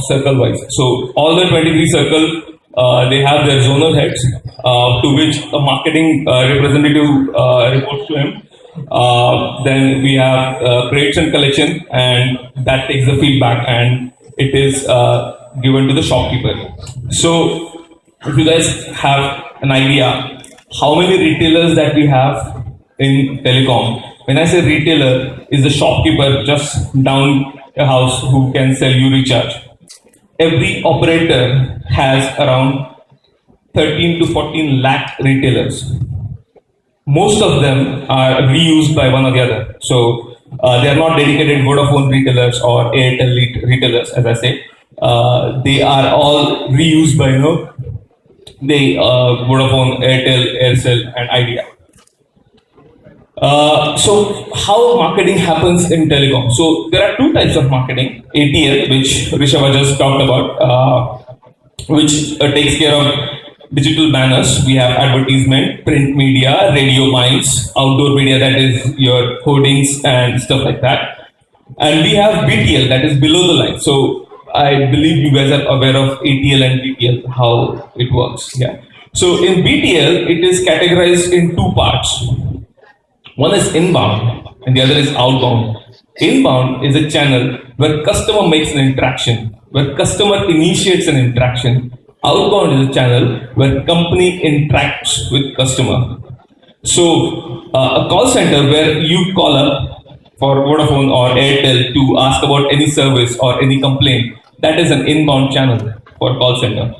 circle wise. So all the 23 circle, they have their zonal heads, to which a marketing representative reports to him. Then we have creates and collection, and that takes the feedback and it is given to the shopkeeper. So if you guys have an idea how many retailers that we have in telecom, when I say retailer, is the shopkeeper just down a house who can sell you recharge. Every operator has around 13 to 14 lakh retailers. Most of them are reused by one or the other. So they are not dedicated Vodafone retailers or Airtel retailers, as I say. They are all reused by, Vodafone, Airtel, Aircel, and Idea. So how marketing happens in telecom? So there are two types of marketing. ATL, which Rishabha just talked about, which takes care of digital banners. We have advertisement, print media, radio miles, outdoor media, that is your hoardings and stuff like that. And we have BTL, that is below the line. So I believe you guys are aware of ATL and BTL, how it works. Yeah. So in BTL, it is categorized in two parts. One is inbound and the other is outbound. Inbound is a channel where customer makes an interaction, where customer initiates an interaction. Outbound is a channel where company interacts with customer. So a call center where you call up for Vodafone or Airtel to ask about any service or any complaint, that is an inbound channel for call center.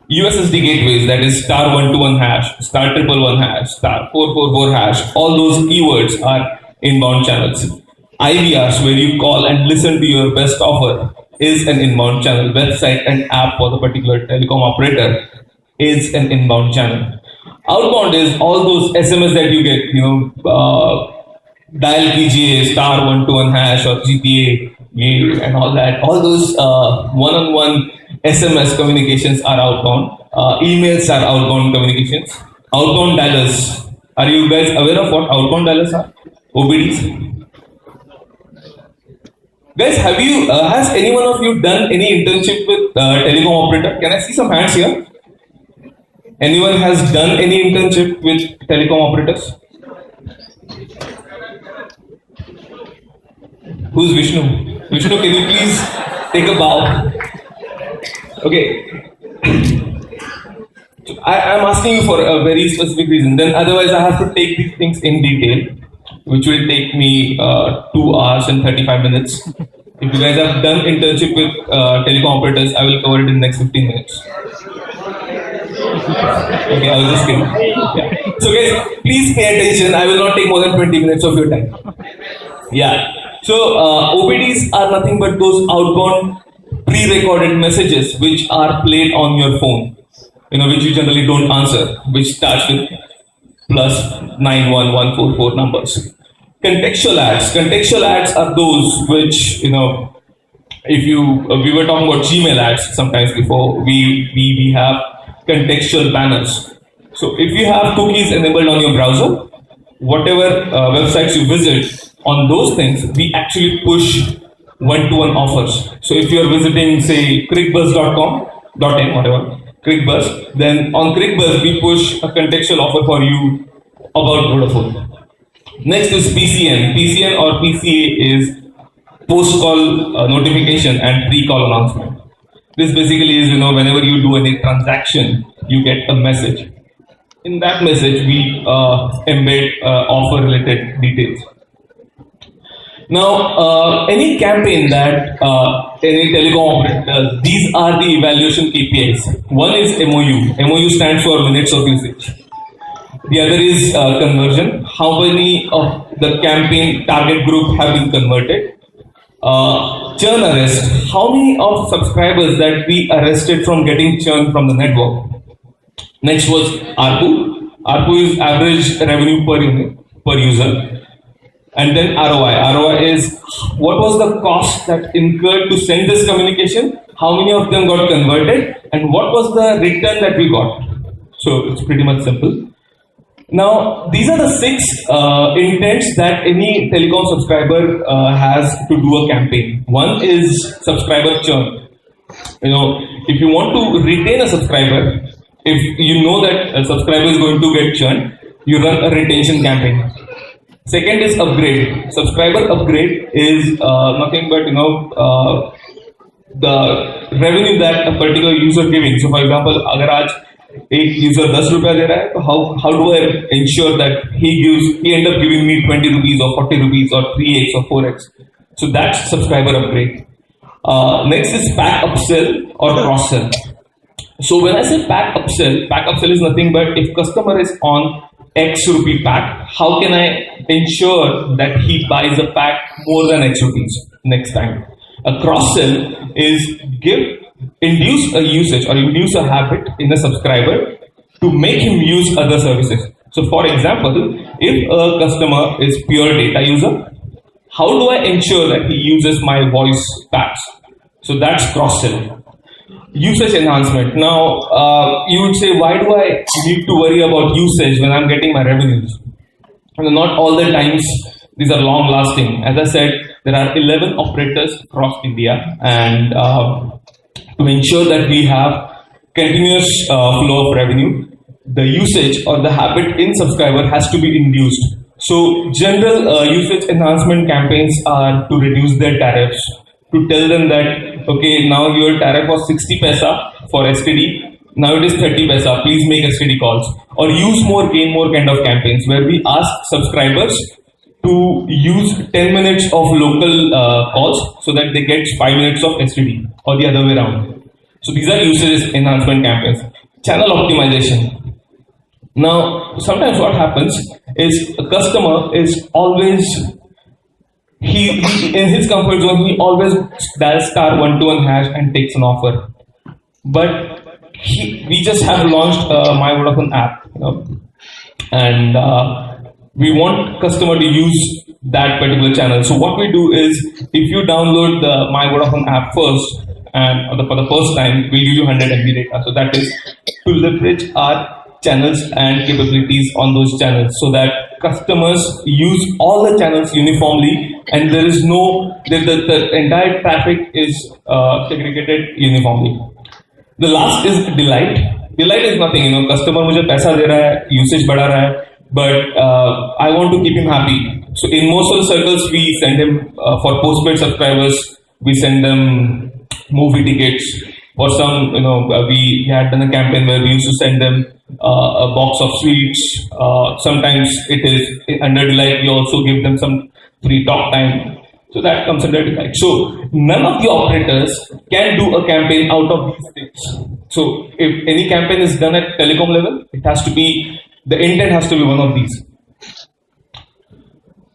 USSD gateways, that is *121 hash, *111 hash, *444 hash, all those keywords are inbound channels. IVRs, where you call and listen to your best offer, is an inbound channel. Website and app for the particular telecom operator is an inbound channel. Outbound is all those SMS that you get, dial PGA, *121 hash or GTA, and all that. All those one-on-one SMS communications are outbound. Emails are outbound communications. Outbound dialers. Are you guys aware of what outbound dialers are? OBDs. Guys, has any one of you done any internship with telecom operator? Can I see some hands here? Anyone has done any internship with telecom operators? Who's Vishnu? Vishnu, can you please take a bow? Okay. I'm asking you for a very specific reason. Then otherwise I have to take these things in detail, which will take me 2 hours and 35 minutes. If you guys have done internship with telecom operators, I will cover it in the next 15 minutes. Okay, I was just kidding. Yeah. So guys, please pay attention. I will not take more than 20 minutes of your time. Yeah. So OBDs are nothing but those outbound pre-recorded messages which are played on your phone, which you generally don't answer, which starts with +91144 numbers. Contextual ads are those which, if we were talking about Gmail ads sometimes before, we have contextual banners. So if you have cookies enabled on your browser, whatever websites you visit, on those things, we actually push one-to-one offers. So if you're visiting, say, crickbuzz.com.in, whatever, crickbuzz, then on crickbuzz, we push a contextual offer for you about Vodafone. Next is PCN. PCN or PCA is post-call notification and pre-call announcement. This basically is, whenever you do any transaction, you get a message. In that message, we embed offer-related details. Now, any campaign that any telecom operator does, these are the evaluation KPIs. One is MOU. MOU stands for minutes of usage. The other is conversion. How many of the campaign target group have been converted? Churn arrest. How many of subscribers that we arrested from getting churn from the network? Next was ARPU. ARPU is average revenue per user. And then ROI. ROI is what was the cost that incurred to send this communication, how many of them got converted, and what was the return that we got. So it's pretty much simple. Now, these are the 6 intents that any telecom subscriber has to do a campaign. One is subscriber churn. If you want to retain a subscriber, if you know that a subscriber is going to get churned, you run a retention campaign. Second is upgrade. Subscriber upgrade is nothing but the revenue that a particular user giving. So, for example, अगर आज एक user 10 रुपया दे रहा है, तो how do I ensure that he end up giving me 20 rupees or 40 rupees or 3x or 4x? So that's subscriber upgrade. Next is pack upsell or cross sell. So when I say pack upsell is nothing but if customer is on X rupee pack, how can I ensure that he buys a pack more than X rupees next time? A cross sell is induce a usage or induce a habit in a subscriber to make him use other services. So for example, if a customer is pure data user, how do I ensure that he uses my voice packs? So that's cross sell. Usage enhancement. Now, you would say, why do I need to worry about usage when I'm getting my revenues? Not all the times these are long lasting. As I said, there are 11 operators across India, and to ensure that we have continuous flow of revenue, the usage or the habit in subscriber has to be induced. So general usage enhancement campaigns are to reduce their tariffs, to tell them that, okay, now your tariff was 60 paisa for STD, now it is 30 paisa, please make STD calls. Or use more, gain more kind of campaigns where we ask subscribers to use 10 minutes of local calls so that they get 5 minutes of STD or the other way around. So these are usage enhancement campaigns. Channel optimization. Now, sometimes what happens is a customer is always, he in his comfort zone, he always dials *121# and takes an offer. But we just have launched My Vodafone app, and we want customer to use that particular channel. So what we do is, if you download the My Vodafone app first, and for the first time, we'll give you 100 MB data. So that is to leverage our channels and capabilities on those channels so that customers use all the channels uniformly and there is no, the entire traffic is segregated uniformly. The last is delight. Delight is nothing, customer मुझे पैसा दे रहा है, usage बढ़ा रहा है, but I want to keep him happy. So in most of the circles, we send him for postpaid subscribers, we send them movie tickets. For some, we had done a campaign where we used to send them a box of sweets. Sometimes it is under delight. We also give them some free talk time. So that comes under delight. So none of the operators can do a campaign out of these things. So if any campaign is done at telecom level, it has to be, the intent has to be one of these.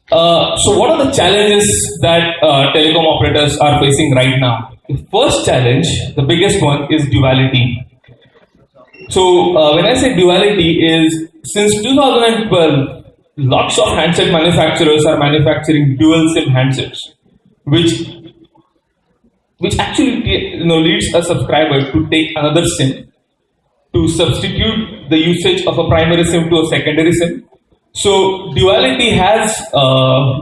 So what are the challenges that telecom operators are facing right now? The first challenge, the biggest one, is duality. So when I say duality is, since 2012, lots of handset manufacturers are manufacturing dual SIM handsets, which actually leads a subscriber to take another SIM to substitute the usage of a primary SIM to a secondary SIM. So duality has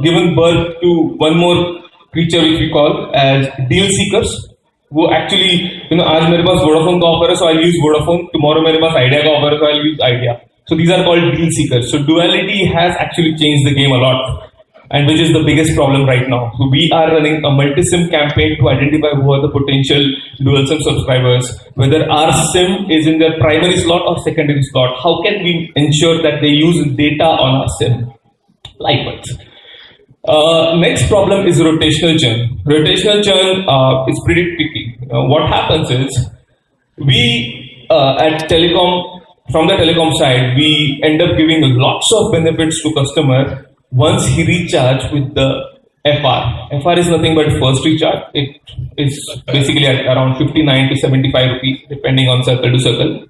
given birth to one more creature which we call as deal seekers, who actually, आज मेरे पास Vodafone का offer है, so I'll use Vodafone. Tomorrow मेरे पास Idea का offer है, so I'll use Idea. So these are called deal seekers. So duality has actually changed the game a lot, and which is the biggest problem right now. So we are running a multi-SIM campaign to identify who are the potential dual SIM subscribers, whether our SIM is in their primary slot or secondary slot. How can we ensure that they use data on our SIM? Likewise. Next problem is rotational churn. Rotational churn is pretty tricky. What happens is, we at telecom, from the telecom side, we end up giving lots of benefits to customer once he recharge with the FR. FR is nothing but first recharge. It is basically at around 59 to 75 rupees, depending on circle to circle.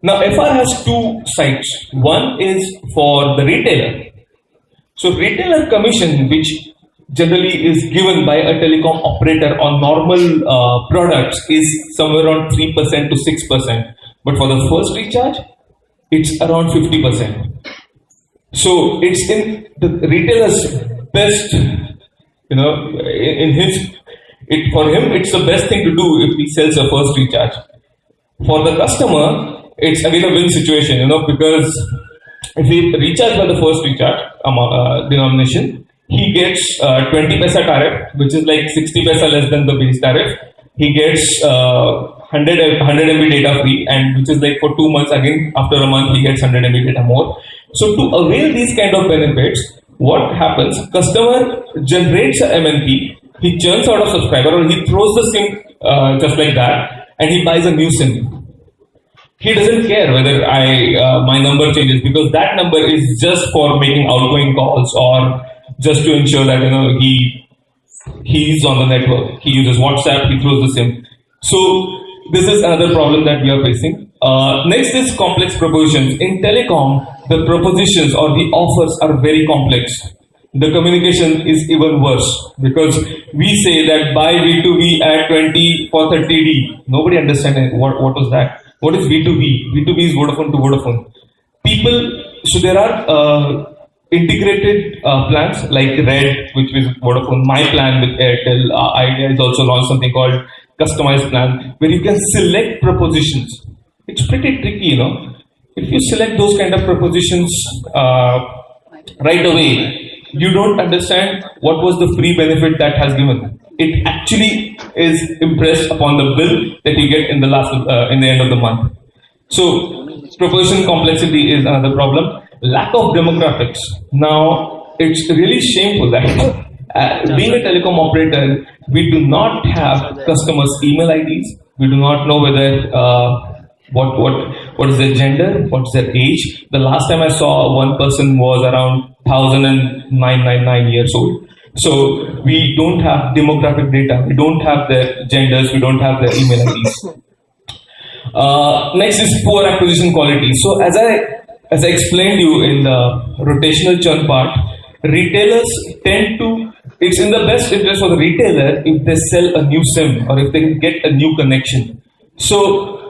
Now, FR has two sides. One is for the retailer. So retailer commission, which generally is given by a telecom operator on normal products, is somewhere around 3% to 6%. But for the first recharge, it's around 50%. So it's in the retailer's best, in for him, it's the best thing to do if he sells a first recharge. For the customer, it's again a win situation, because if he recharges by the first recharge denomination, he gets 20 paisa tariff, which is like 60 paisa less than the base tariff. He gets 100 MB data free, and which is like for 2 months. Again, after a month, he gets 100 MB data more. So to avail these kind of benefits, what happens? Customer generates a MNP, he churns out a subscriber, or he throws the SIM just like that, and he buys a new SIM. He doesn't care whether my number changes, because that number is just for making outgoing calls, or just to ensure that he's on the network. He uses WhatsApp, he throws the SIM. So this is another problem that we are facing. Next is complex propositions. In telecom, the propositions or the offers are very complex. The communication is even worse, because we say that buy V2V at 20 for 30D. Nobody understands what was that. What is V2V? V2V is Vodafone to Vodafone. So there are integrated plans like Red, which is Vodafone, My Plan with Airtel. Idea is also launched something called Customized Plan, where you can select propositions. It's pretty tricky, If you select those kind of propositions right away, you don't understand what was the free benefit that has given. It actually is impressed upon the bill that you get in the end of the month. So proposition complexity is another problem. Lack of demographics. Now it's really shameful that being a telecom operator, we do not have customers' email IDs. We do not know whether what is their gender, what's their age. The last time I saw one person was around 1,999 years old. So we don't have demographic data. We don't have their genders. We don't have their email IDs. Next is poor acquisition quality. So as I explained you in the rotational churn part, retailers tend to, it's in the best interest for the retailer if they sell a new SIM or if they get a new connection. So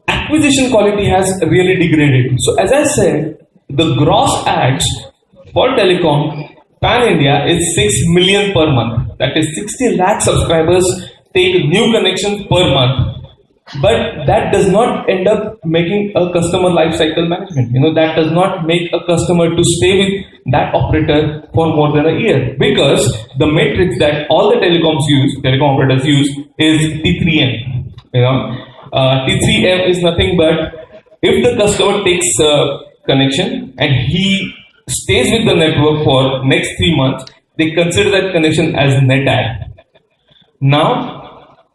acquisition quality has really degraded. So as I said, the gross ads for telecom pan-India is 6 million per month. That is 60 lakh subscribers take new connections per month. But that does not end up making a customer life cycle management. That does not make a customer to stay with that operator for more than a year, because the matrix that all the telecom operators use is T3M. T3M is nothing but if the customer takes a connection and he stays with the network for next 3 months, they consider that connection as net add. Now,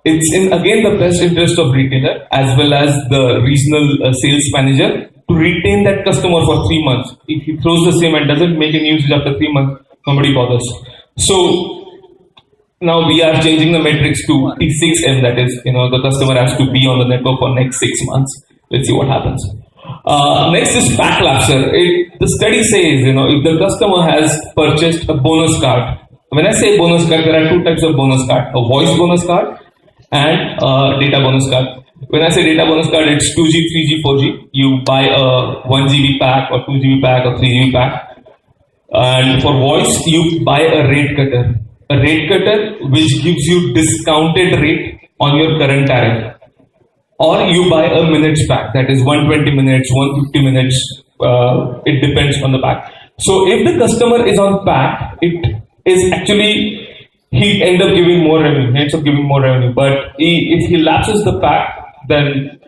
it's in again the best interest of retailer as well as the regional sales manager to retain that customer for 3 months. If he throws the SIM and doesn't make any usage after 3 months, nobody bothers. So now we are changing the matrix to T6M, that is, the customer has to be on the network for next 6 months. Let's see what happens. Next is pack lapser. The study says, if the customer has purchased a bonus card. When I say bonus card, there are 2 types of bonus card: a voice bonus card and a data bonus card. When I say data bonus card, it's 2G, 3G, 4G. You buy a 1GB pack or 2GB pack or 3GB pack. And for voice, you buy a rate cutter. A rate cutter which gives you discounted rate on your current tariff. Or you buy a minutes pack, that is 120 minutes, 150 minutes, it depends on the pack. So if the customer is on pack, it is actually, he ends up giving more revenue. But if he lapses the pack, then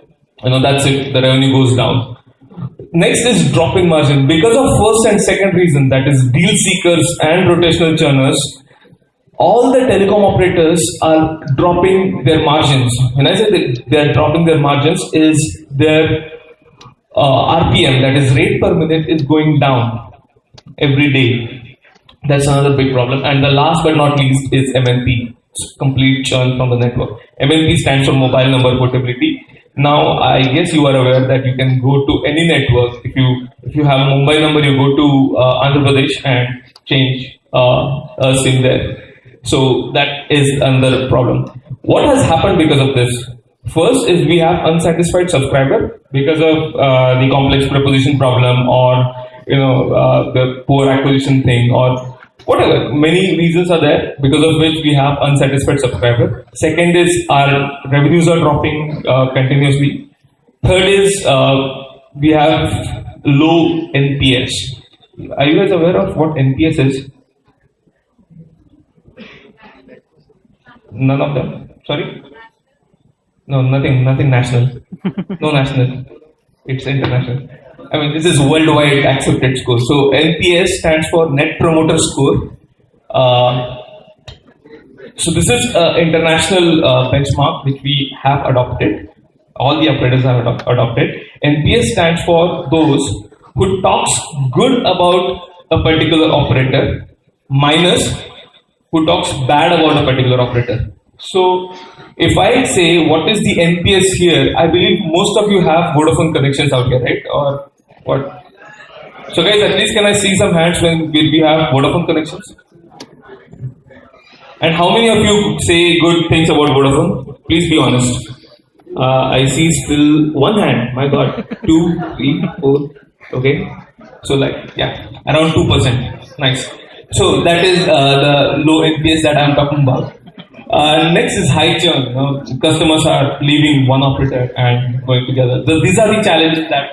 that's it, the revenue goes down. Next is dropping margin. Because of first and second reason, that is deal seekers and rotational churners, all the telecom operators are dropping their margins. When I say that they are dropping their margins, is their RPM, that is rate per minute, is going down every day. That's another big problem. And the last but not least is MNP, complete churn from the network. MNP stands for mobile number portability. Now, I guess you are aware that you can go to any network. If you have a Mumbai number, you go to Andhra Pradesh and change a SIM there. So that is another problem. What has happened because of this? First is we have unsatisfied subscriber because of the complex proposition problem, or the poor acquisition thing, or whatever. Many reasons are there because of which we have unsatisfied subscriber. Second is our revenues are dropping continuously. Third is we have low NPS. Are you guys aware of what NPS is? None of them? Sorry? No, nothing national. No national. It's international. I mean, this is worldwide accepted score. So NPS stands for Net Promoter Score. So this is an international benchmark which we have adopted. All the operators have adopted. NPS stands for those who talks good about a particular operator minus who talks bad about a particular operator. So if I say what is the NPS here, I believe most of you have Vodafone connections out here, right? Or what? So guys, at least can I see some hands when we have Vodafone connections? And how many of you say good things about Vodafone? Please be honest. I see still one hand. My God, 2, 3, 4. Okay. So around 2%. Nice. So that is the low NPS that I'm talking about. Next is high churn. Customers are leaving one operator and going together. These are the challenges that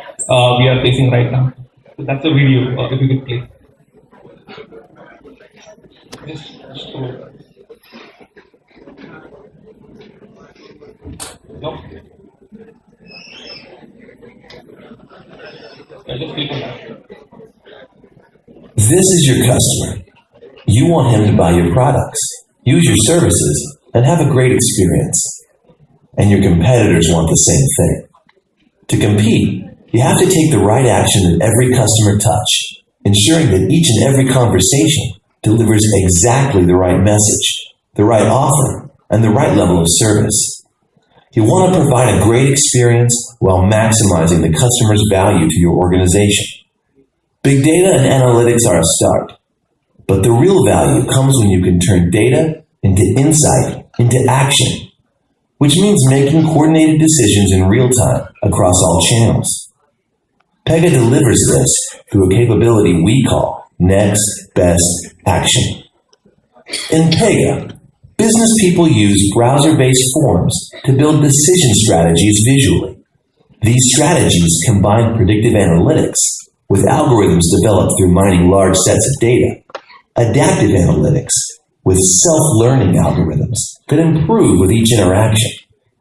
we are facing right now. So that's a video, if you could play. No. Just click on that. This is your customer. You want him to buy your products, use your services, and have a great experience. And your competitors want the same thing. To compete, you have to take the right action at every customer touch, ensuring that each and every conversation delivers exactly the right message, the right offer, and the right level of service. You want to provide a great experience while maximizing the customer's value to your organization. Big data and analytics are a start, but the real value comes when you can turn data into insight, into action, which means making coordinated decisions in real time across all channels. Pega delivers this through a capability we call Next Best Action. In Pega, business people use browser-based forms to build decision strategies visually. These strategies combine predictive analytics with algorithms developed through mining large sets of data, adaptive analytics with self-learning algorithms that improve with each interaction,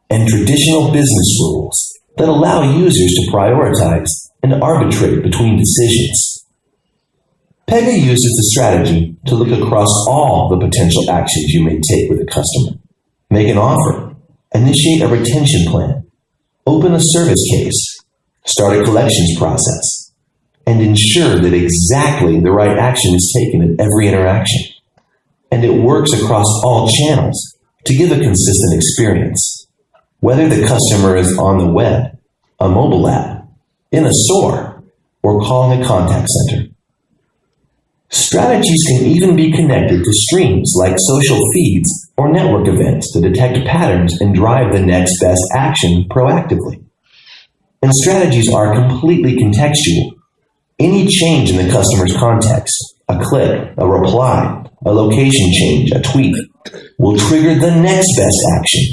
and traditional business rules that allow users to prioritize and arbitrate between decisions. Pega uses the strategy to look across all the potential actions you may take with a customer. Make an offer, initiate a retention plan, open a service case, start a collections process, and ensure that exactly the right action is taken at every interaction. And it works across all channels to give a consistent experience, whether the customer is on the web, a mobile app, in a store, or calling a contact center. Strategies can even be connected to streams like social feeds or network events to detect patterns and drive the next best action proactively. And strategies are completely contextual. Any change in the customer's context, a click, a reply, a location change, a tweet, will trigger the next best action.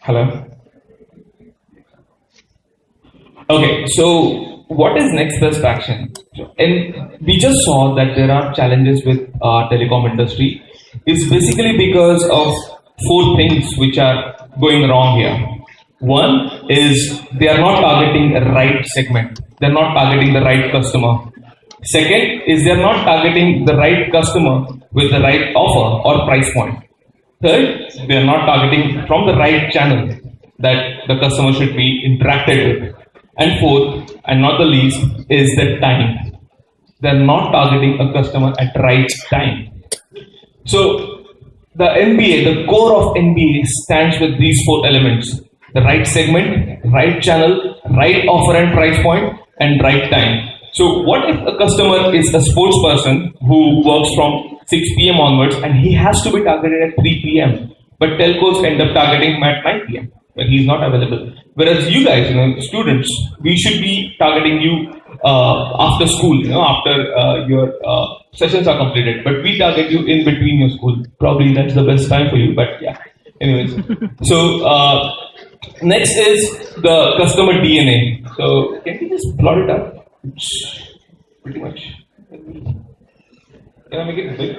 Hello. Okay, so what is next best action? And we just saw that there are challenges with telecom industry. It's basically because of 4 things which are going wrong here. One is they are not targeting the right segment. They're not targeting the right customer. Second is they're not targeting the right customer with the right offer or price point. Third, they are not targeting from the right channel that the customer should be interacted with. And fourth, and not the least, is the time. They're not targeting a customer at right time. So the MBA, the core of MBA stands with these 4 elements. The right segment, right channel, right offer and price point, and right time. So what if a customer is a sports person who works from 6 p.m. onwards and he has to be targeted at 3 p.m. but telcos end up targeting him at 9 p.m. when he's not available. Whereas you guys, students, we should be targeting you after school, after your sessions are completed. But we target you in between your school. Probably that's the best time for you. But yeah, anyways. So next is the customer DNA. So can you just plot it up? It's pretty much. Can I make it big?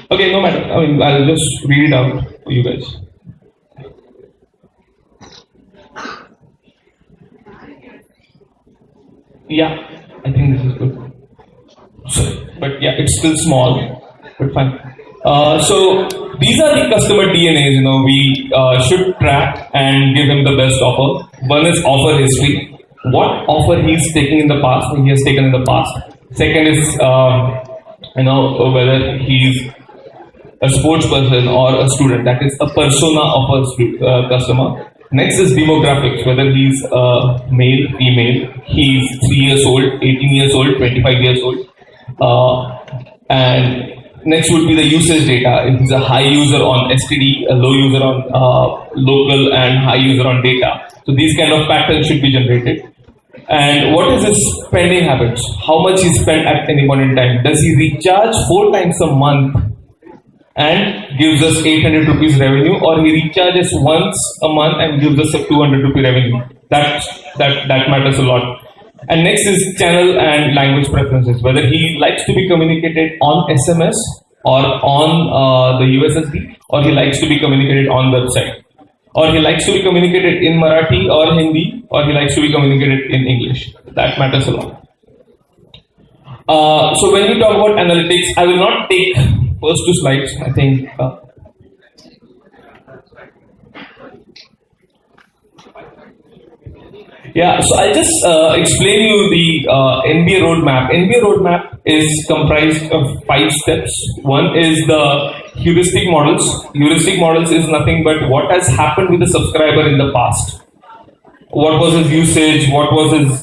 Okay, no matter. I mean, I'll just read it out for you guys. Yeah, I think this is good. But yeah, it's still small, but fine. So these are the customer DNAs. We should track and give him the best offer. One is offer history. What offer he's taking in the past, he has taken in the past. Second is whether he's a sports person or a student. That is a persona of a customer. Next is demographics, whether he's male, female, he's 3 years old, 18 years old, 25 years old. And next would be the usage data. If he's a high user on STD, a low user on local, and high user on data. So these kind of patterns should be generated. And what is his spending habits? How much he spent at any point in time? Does he recharge 4 times a month and gives us 800 rupees revenue, or he recharges once a month and gives us a 200 rupee revenue? That matters a lot. And next is channel and language preferences, whether he likes to be communicated on SMS or on the USSD, or he likes to be communicated on website, or he likes to be communicated in Marathi or Hindi, or he likes to be communicated in English. That matters a lot. So when we talk about analytics, I will not take first 2 slides. I think yeah, so I'll just explain you the NBA roadmap. NBA roadmap is comprised of 5 steps. One is the heuristic models. Heuristic models is nothing but what has happened with the subscriber in the past. What was his usage? What was his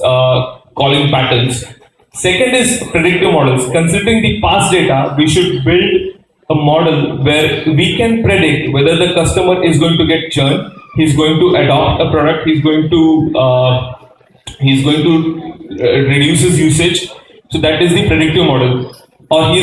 calling patterns? Second is predictive models. Considering the past data, we should build a model where we can predict whether the customer is going to get churn, he's going to adopt a product, he's going to reduce his usage. So that is the predictive model, or he's